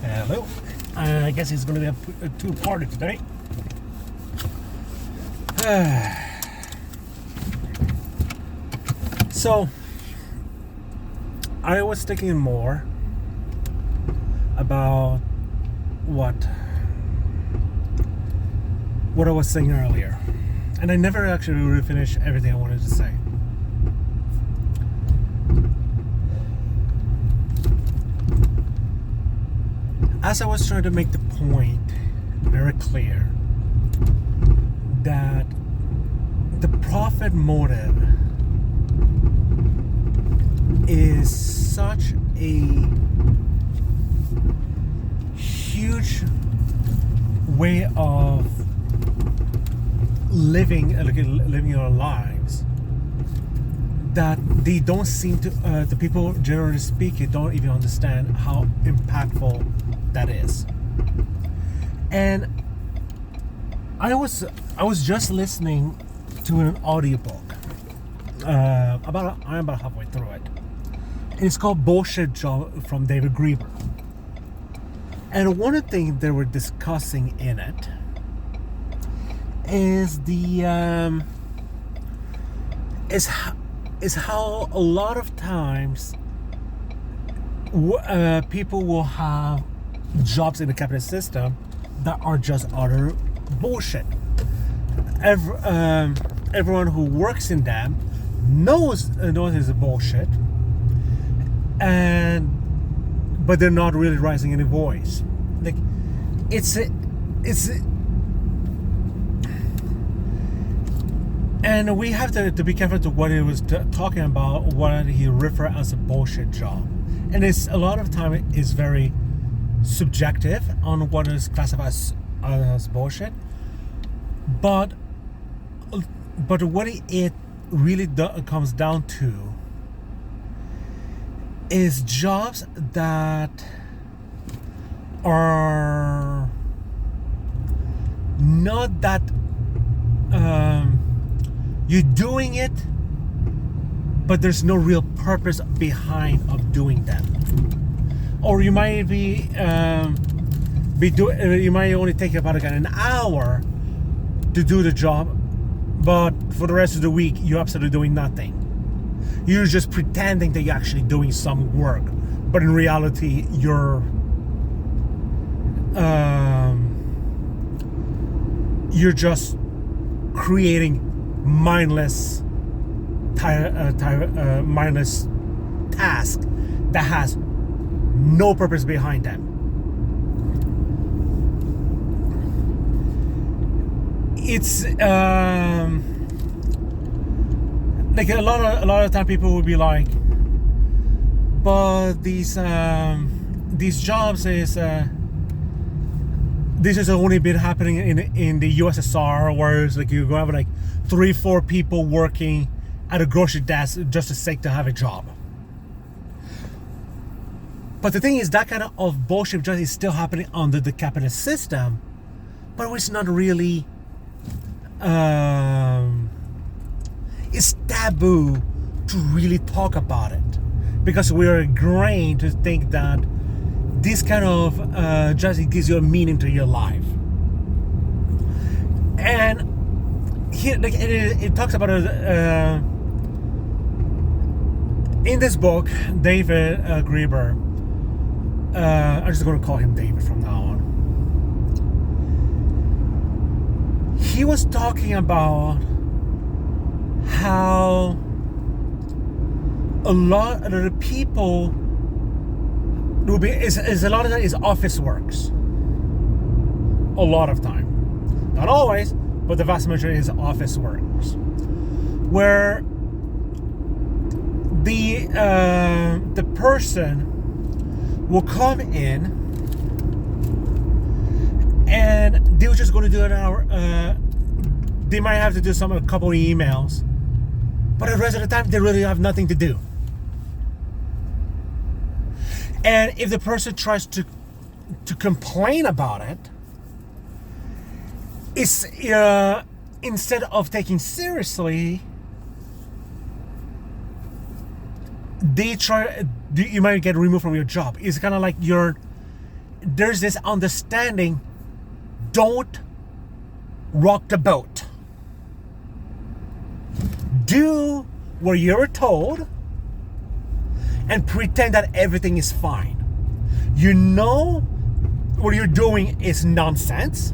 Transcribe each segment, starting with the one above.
Hello. I guess it's going to be a two-parter today. So, I was thinking more about what I was saying earlier. And I never actually really finished everything I wanted to say. As I was trying to make the point very clear that the profit motive is such a huge way of living your lives that they don't seem to the people generally speaking don't even understand how impactful that is. And I was just listening to an audiobook. I'm about halfway through it. And it's called Bullshit Job from David Graeber. And one of the things they were discussing in it is is how a lot of times people will have jobs in the capitalist system that are just utter bullshit. Everyone who works in them knows it's bullshit, but they're not really raising any voice. Like and we have to be careful to what he was talking about, what he referred as a bullshit job. And it's a lot of time is very subjective on what is classified as bullshit. But what it really comes down to is jobs that are not that you're doing it, but there's no real purpose behind of doing them. Or you might you might only take about an hour to do the job, but for the rest of the week you're absolutely doing nothing. You're just pretending that you're actually doing some work, but in reality you're just creating mindless task that has no purpose behind them. It's like a lot of time people will be like, but these jobs is this has only been happening in the USSR, where it's like you have like 3-4 people working at a grocery desk just to sake to have a job. But the thing is, that kind of bullshit just is still happening under the capitalist system, but it's not really. It's taboo to really talk about it because we're ingrained to think that this kind of just gives you a meaning to your life. And here, like, it talks about it in this book. David Graeber. I'm just going to call him David from now on. He was talking about how a lot of the people will be is a lot of that is office works. A lot of time, not always, but the vast majority is office works, where the person will come in and they were just going to do an hour. They might have to do a couple of emails, but the rest of the time they really have nothing to do. And if the person tries to complain about it, it's instead of taking seriously, you might get removed from your job. It's kind of like there's this understanding, don't rock the boat. Do what you're told and pretend that everything is fine. You know what you're doing is nonsense.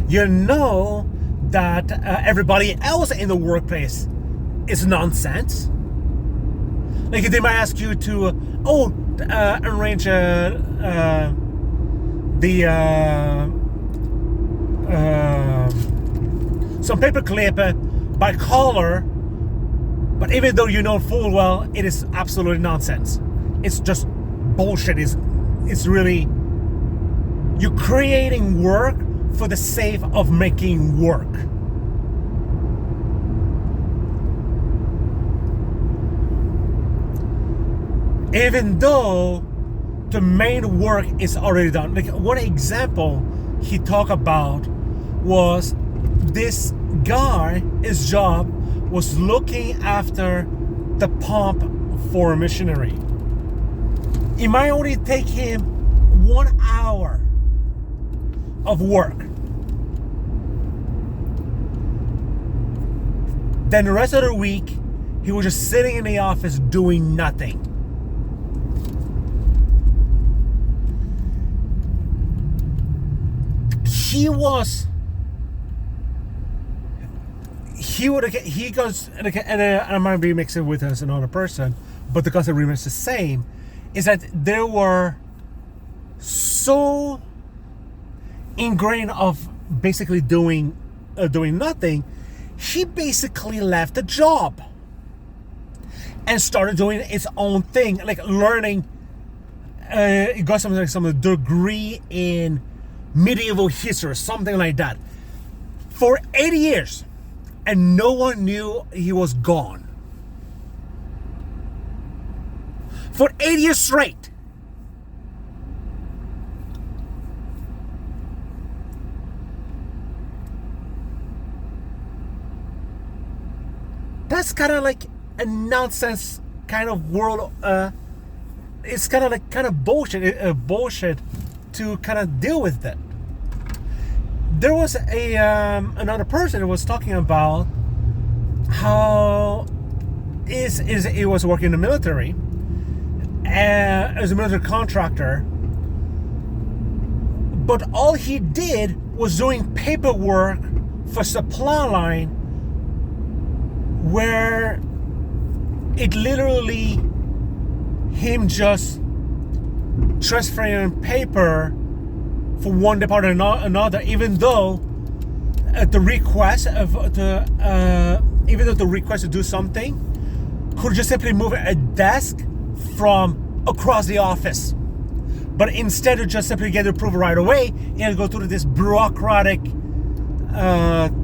You know that everybody else in the workplace is nonsense. Like they might ask you to, arrange some paperclip by color, but even though you know full well it is absolutely nonsense. It's just bullshit. It's really, you're creating work for the sake of making work. Even though the main work is already done. Like one example he talked about was this guy, his job was looking after the pump for a missionary. It might only take him 1 hour of work. Then the rest of the week, he was just sitting in the office doing nothing. He goes, and I might be mixing with us another person, but the concept remains the same, is that they were so ingrained of basically doing nothing. He basically left the job and started doing his own thing, like learning. He got some degree in medieval history or something like that for 80 years, and no one knew he was gone for 8 years straight. That's kind of like a nonsense kind of world. It's kind of bullshit to kind of deal with that. There was another person who was talking about how he was working in the military as a military contractor, but all he did was doing paperwork for supply line, where it literally him just transferring paper from one department to another, even though the request to do something could just simply move a desk from across the office, but instead of just simply get approval right away, he had to go through this bureaucratic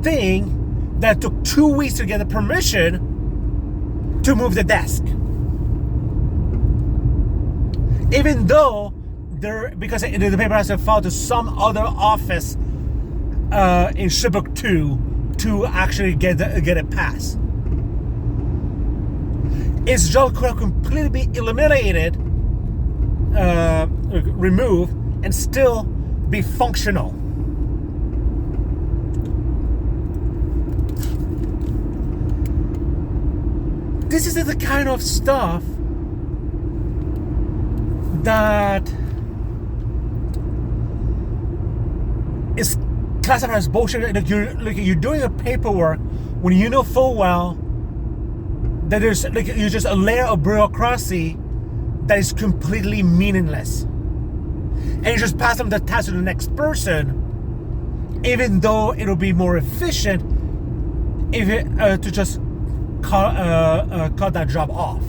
thing that took 2 weeks to get the permission to move the desk. Even though because the paper has to file to some other office in Shibuk 2 to actually get it passed. Its job could have completely be eliminated, removed, and still be functional. This is the kind of stuff that is classified as bullshit. Like you're doing a paperwork when you know full well that there's you're just a layer of bureaucracy that is completely meaningless, and you just pass them the task to the next person, even though it'll be more efficient if to just cut that job off.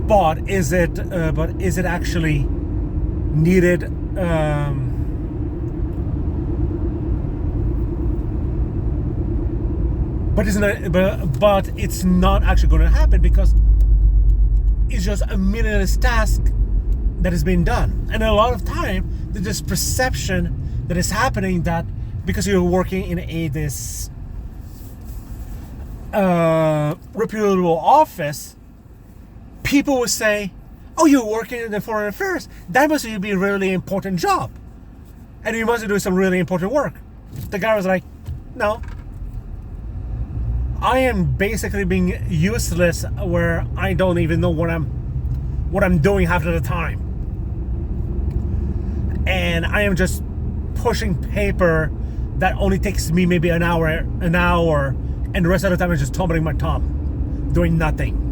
But is it actually needed? But it's not actually going to happen, because it's just a meaningless task that is being done. And a lot of time, there's this perception that is happening that because you're working in this reputable office, people will say, Oh, you're working in the foreign affairs. That must be a really important job. And you must be doing some really important work. The guy was like, no. I am basically being useless where I don't even know what I'm doing half of the time. And I am just pushing paper that only takes me maybe an hour, and the rest of the time I'm just tumbling my thumb, doing nothing.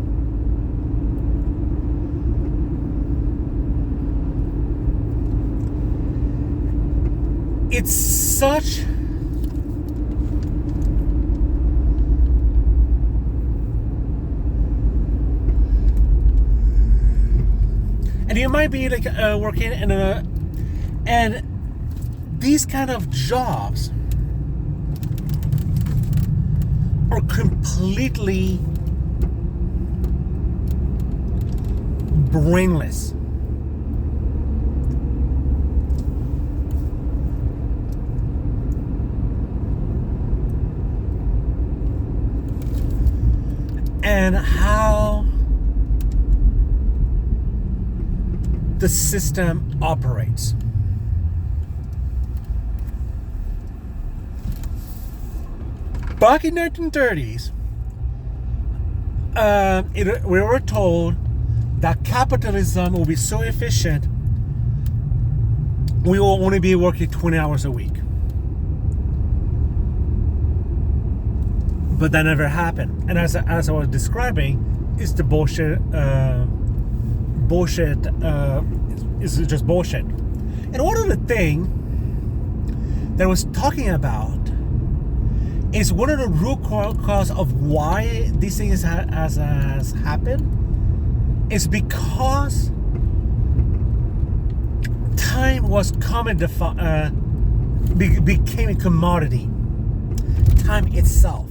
It's such and you might be like working in a, and these kind of jobs are completely brainless. And how the system operates. Back in 1930s, we were told that capitalism will be so efficient, we will only be working 20 hours a week. But that never happened. And as I was describing, it's the bullshit. Is just bullshit. And one of the things that I was talking about is one of the root cause of why these things has happened is because time was became a commodity. Time itself.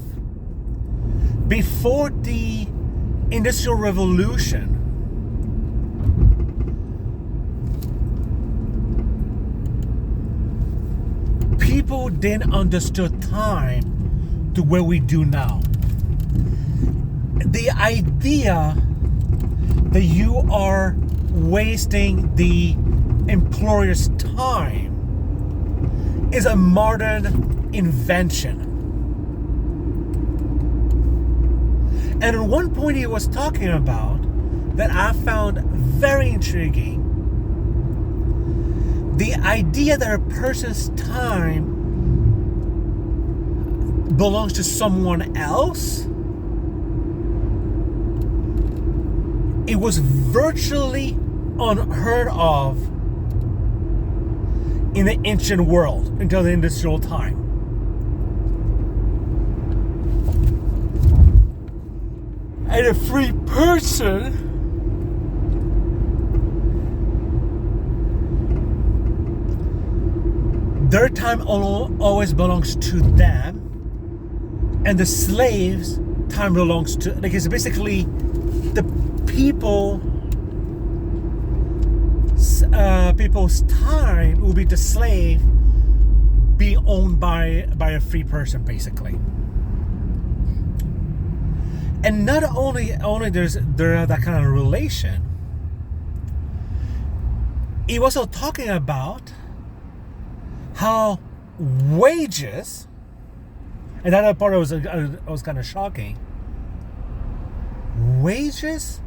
Before the Industrial Revolution, people didn't understand time to where we do now. The idea that you are wasting the employer's time is a modern invention. And at one point he was talking about that I found very intriguing. The idea that a person's time belongs to someone else. It was virtually unheard of in the ancient world until the industrial time. And a free person their time always belongs to them, and the slaves' time belongs to, like, it's basically the people's time will be the slave being owned by a free person, basically. And not only there that kind of relation, he was also talking about how wages, and that part was kind of shocking. Wages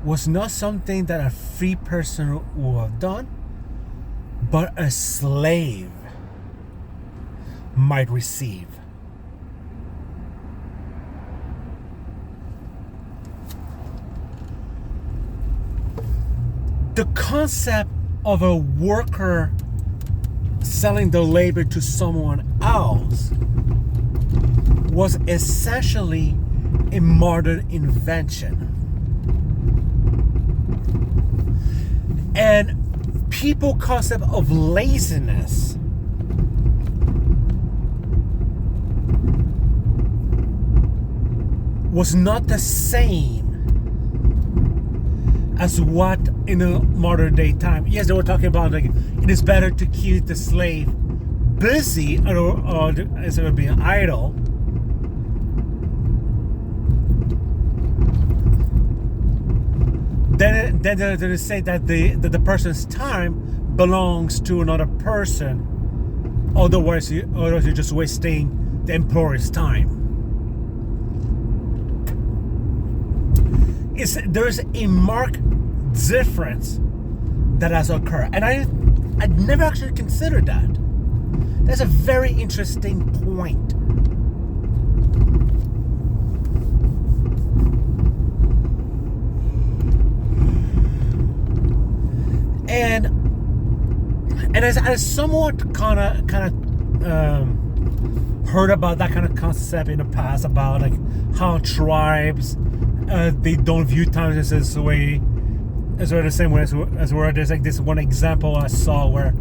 was not something that a free person would have done, but a slave might receive. The concept of a worker selling their labor to someone else was essentially a modern invention. And people's concept of laziness was not the same as what in a modern day time. Yes, they were talking about, like, it is better to keep the slave busy or instead of being idle. then they say that the person's time belongs to another person. Otherwise, you're just wasting the employer's time. There's a marked difference that has occurred, and I'd never actually considered that. That's a very interesting point. And as I somewhat kind of heard about that kind of concept in the past, about like how tribes they don't view time as the same way as where there's like this one example I saw where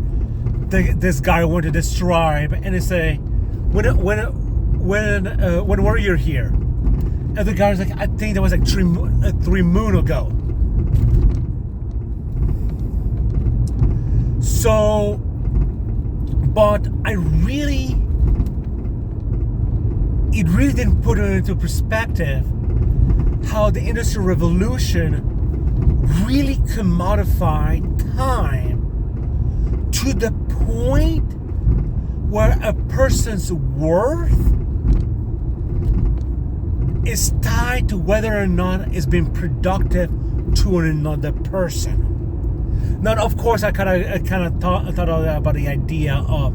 this guy went to this tribe and they say, when were you here? And the guy was like, I think that was like 3 moon ago. So, but it really didn't put it into perspective how the Industrial Revolution really commodified time to the point where a person's worth is tied to whether or not it's been productive to another person. Now, of course, I kind of thought about the idea of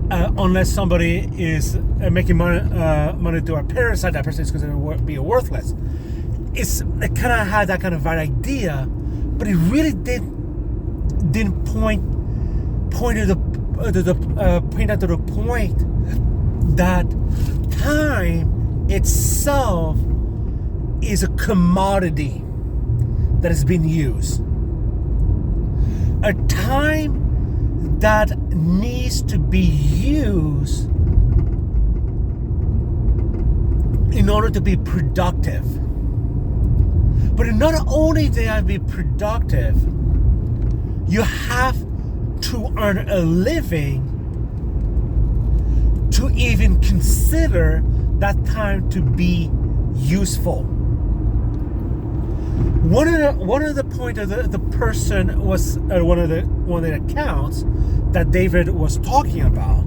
unless somebody is making money through a parasite, that person is considered to be worthless. It kind of had that kind of right idea, but it really didn't point out to the point that time itself is a commodity that is being used. A time that needs to be used in order to be productive. But not only do you have to be productive, you have to earn a living to even consider that time to be useful. One of the point of the person was one of the accounts that David was talking about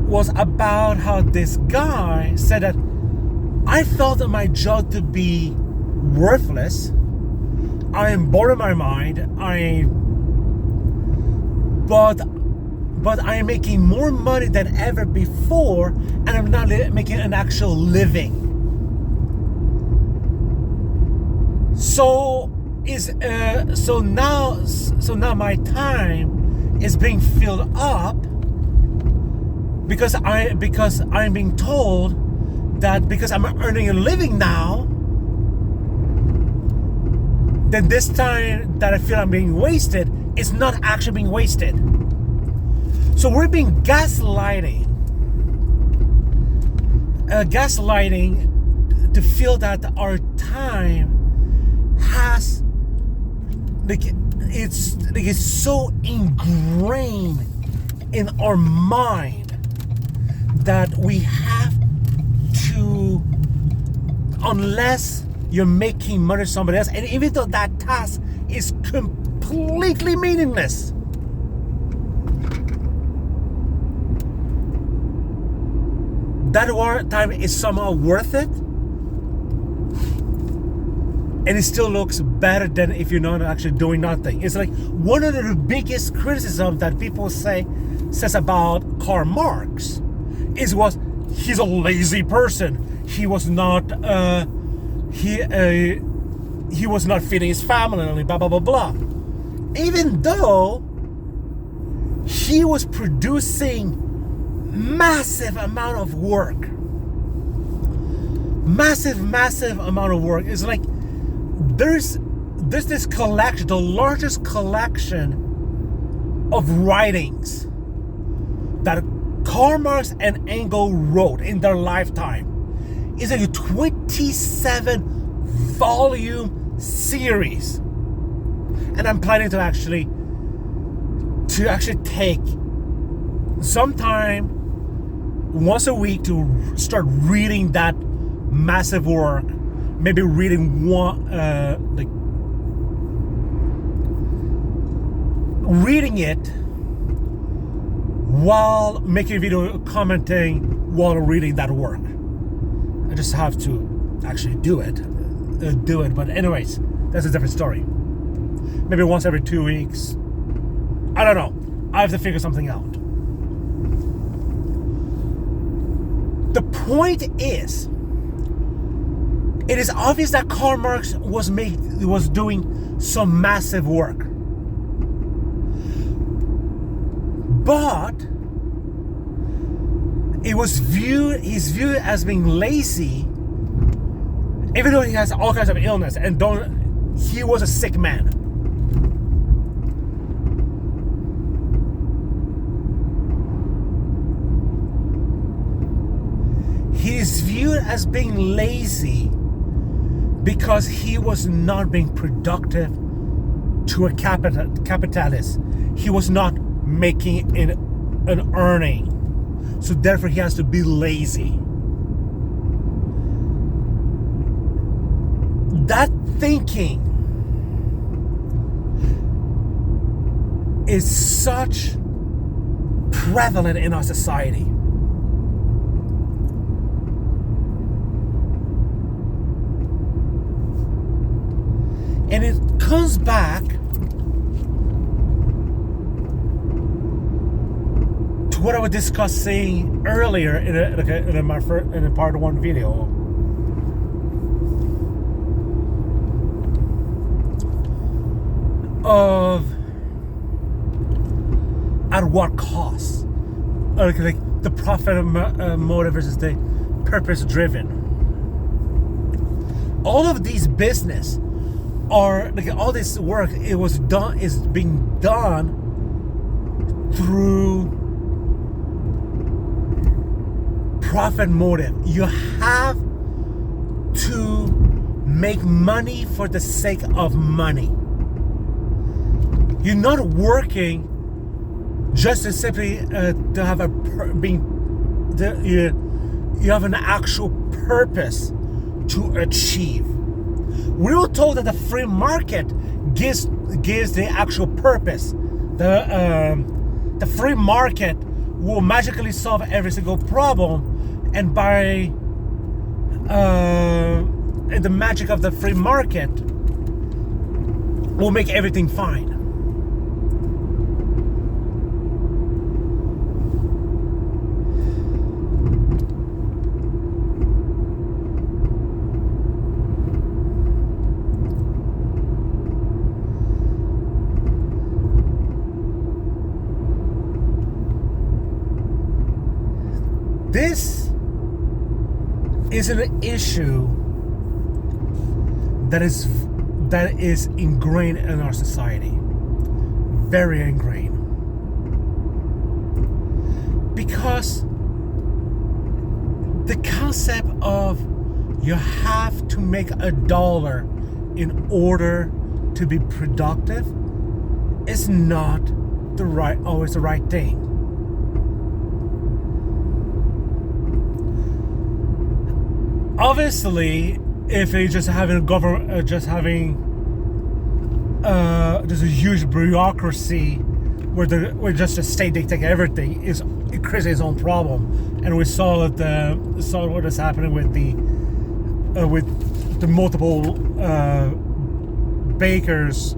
was about how this guy said that I felt that my job to be worthless. I am bored of my mind. But I am making more money than ever before, and I'm not making an actual living. So now my time is being filled up because I'm being told that because I'm earning a living now, then this time that I feel I'm being wasted is not actually being wasted. So we're being gaslighting to feel that our time has it's so ingrained in our mind that we have to, unless you're making money for somebody else, and even though that task is completely meaningless, that time is somehow worth it, and it still looks better than if you're not actually doing nothing. It's like one of the biggest criticisms that people says about Karl Marx he's a lazy person. He was not he was not feeding his family, blah blah blah blah. Even though he was producing massive amount of work. Massive amount of work. It's like there's this collection, the largest collection of writings that Karl Marx and Engels wrote in their lifetime. It's like a 27-volume series. And I'm planning to actually take some time once a week to start reading that massive work, maybe reading reading it while making a video commenting while reading that work. I just have to actually do it. But anyways, that's a different story. Maybe once every 2 weeks. I don't know. I have to figure something out. The point is, it is obvious that Karl Marx was doing some massive work. But he's viewed as being lazy, even though he has all kinds of illness, and he was a sick man. He is viewed as being lazy because he was not being productive to a capitalist. He was not making an earning. So therefore he has to be lazy. That thinking is such prevalent in our society. And it comes back to what I was discussing earlier in a part 1 video. Of at what cost? Like the profit motive versus the purpose driven. All of these business are like all this work. Is being done through profit motive. You have to make money for the sake of money. You're not working just to simply to have you have an actual purpose to achieve. We were told that the free market gives the actual purpose. The free market will magically solve every single problem, and by the magic of the free market will make everything fine. This is an issue that is ingrained in our society, very ingrained, because the concept of you have to make $1 in order to be productive is not always the right thing. Obviously, if they just having a government, just a huge bureaucracy where just a state dictates everything, it creates its own problem, and we saw what is happening with the multiple bakers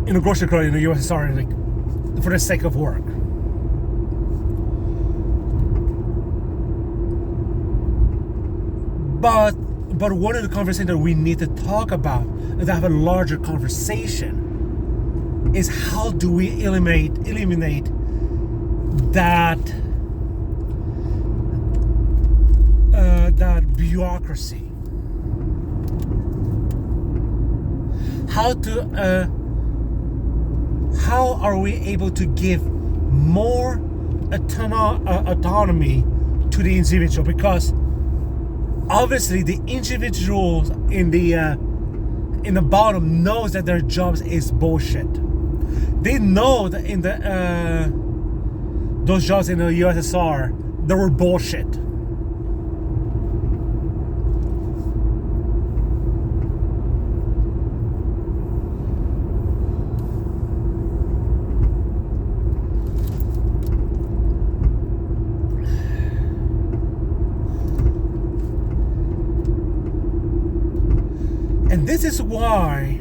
in the grocery store in the USSR, like, for the sake of work. But one of the conversations that we need to talk about and to have a larger conversation is how do we eliminate that bureaucracy? How are we able to give more autonomy to the individual? Because obviously the individuals in the bottom knows that their jobs is bullshit. They know that in those jobs in the USSR, they were bullshit. And this is why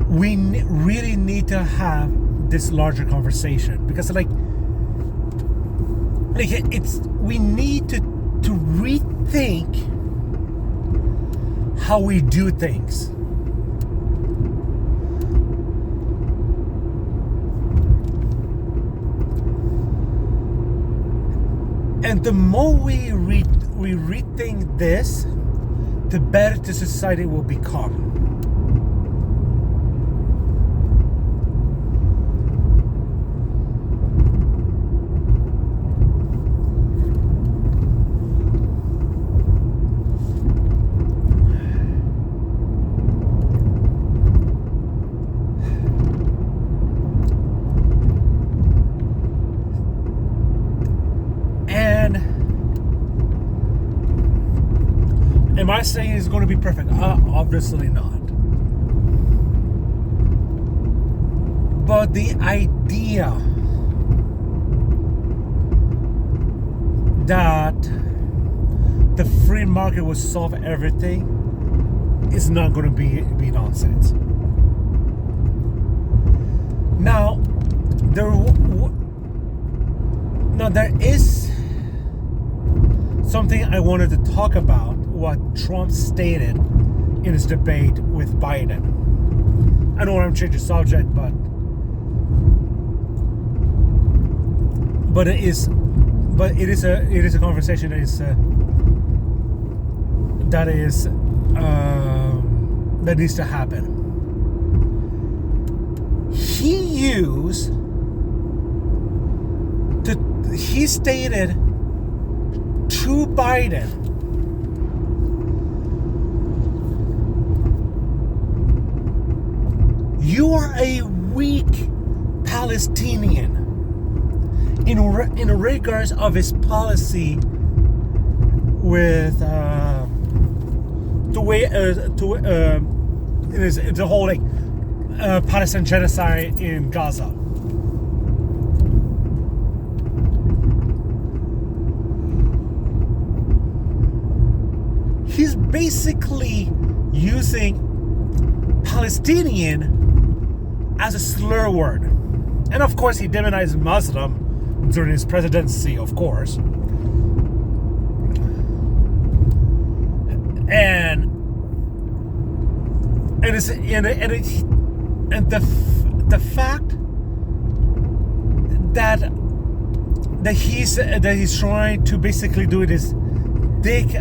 we really need to have this larger conversation, because like it's we need to rethink how we do things. And the more we rethink this, the better the society will become. Am I saying it's going to be perfect? Obviously not. But the idea that the free market will solve everything is not going to be nonsense. Now, there is something I wanted to talk about. What Trump stated in his debate with Biden. I don't want to change the subject, but it is a conversation that needs to happen. He stated to Biden, you are a weak Palestinian in regards of his policy with the whole Palestinian genocide in Gaza. He's basically using Palestinian as a slur word. And of course he demonized Muslim during his presidency, of course. And the fact that he's trying to basically do this dick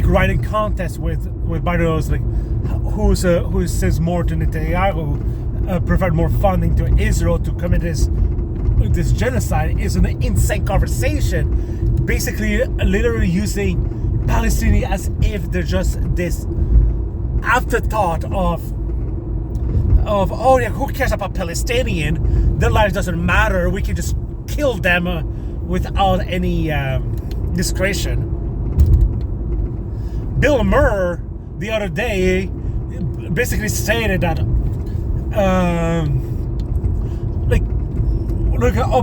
riding contest with Biden, who says more to Netanyahu, provide more funding to Israel to commit this genocide, is an insane conversation. Basically, literally using Palestinians as if they're just this afterthought of oh yeah, who cares about Palestinian? Their life doesn't matter. We can just kill them without any discretion. Bill Maher the other day basically stated that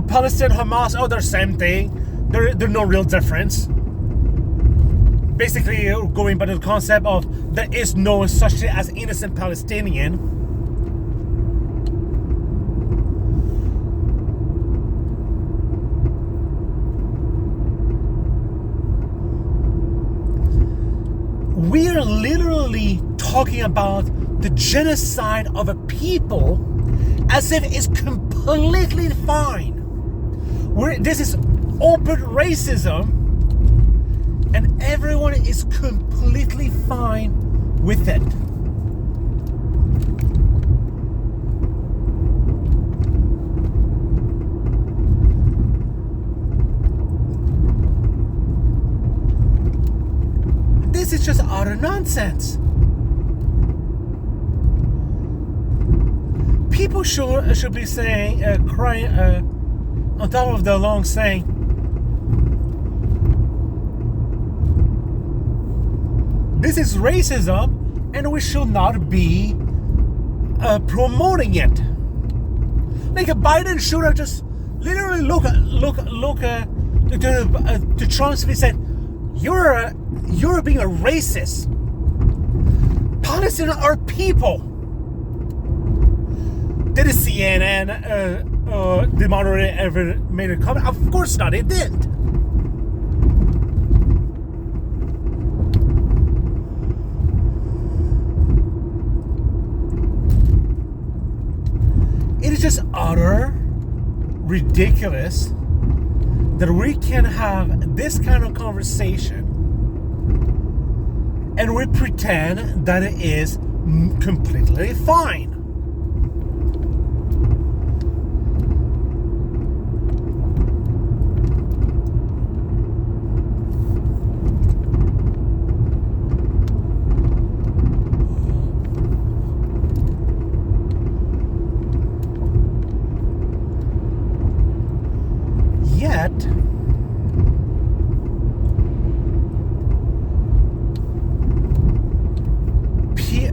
Palestine, Hamas, they're the same thing. There's no real difference. Basically going by the concept of there is no such thing as innocent Palestinian. We are literally talking about the genocide of a people as if it's completely fine. This is open racism, and everyone is completely fine with it. This is just utter nonsense. People should be saying, crying on top of their lungs, saying, this is racism, and we should not be promoting it. Biden should have just literally look to Trump's and said, you're being a racist. Palestinians are people. Did the CNN, the moderator ever made a comment? Of course not, it didn't. It is just utter ridiculous that we can have this kind of conversation and we pretend that it is completely fine.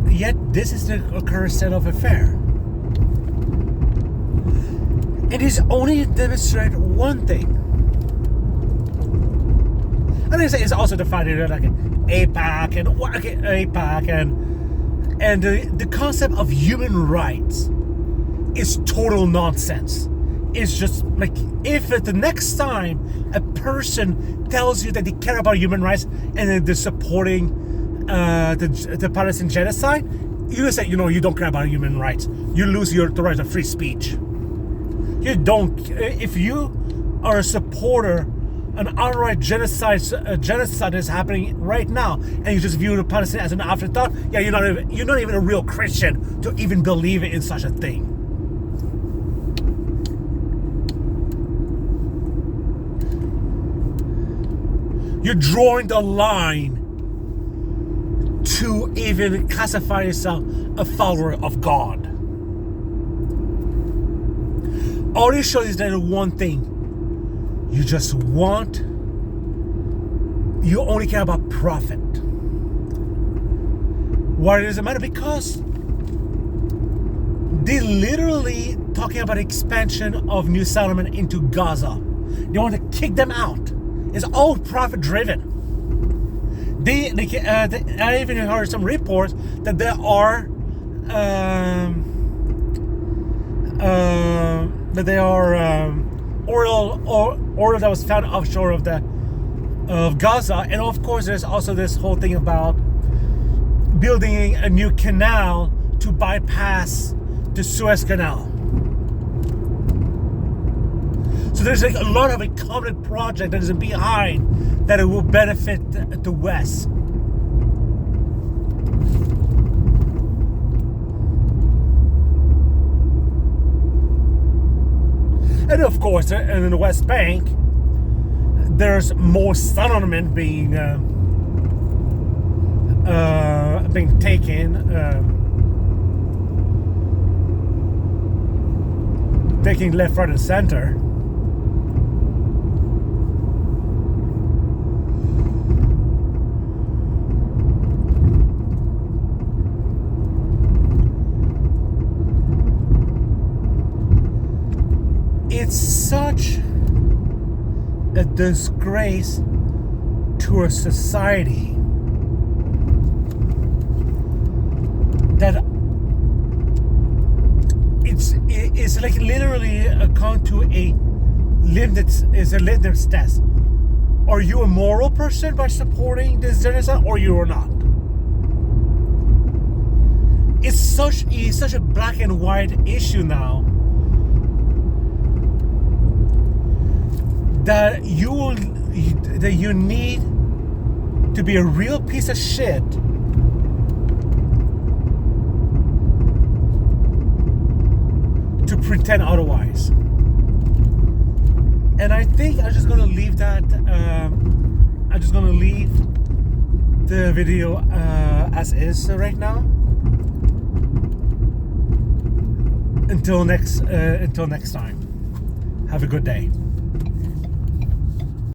Yet this is the current state of affair. It is only to demonstrate one thing. And it's also the fact that like APAC and the concept of human rights is total nonsense. It's just like, if the next time a person tells you that they care about human rights and they're supporting the Palestinian genocide, you say, you don't care about human rights. You lose the right of free speech. You don't. If you are a supporter, an outright genocide is happening right now, and you just view the Palestinians as an afterthought, yeah, you're not even a real Christian to even believe in such a thing. You're drawing the line to even classify yourself a follower of God. All this shows is that one thing. You only care about profit. Why does it matter? Because they literally talking about expansion of new settlement into Gaza. They want to kick them out. It's all profit driven. I even heard some reports that there are oil that was found offshore of Gaza, and of course there's also this whole thing about building a new canal to bypass the Suez Canal. So there's like a lot of a common project that is behind that it will benefit the West. And of course, in the West Bank, there's more settlement being taken left, right, and center. It's such a disgrace to a society that it's like literally come to a litmus test. Are you a moral person by supporting this genocide, or you are not? It's such a black and white issue now that you need to be a real piece of shit to pretend otherwise. And I think I'm just gonna leave that. I'm just gonna leave the video as is right now. Until next time. Have a good day.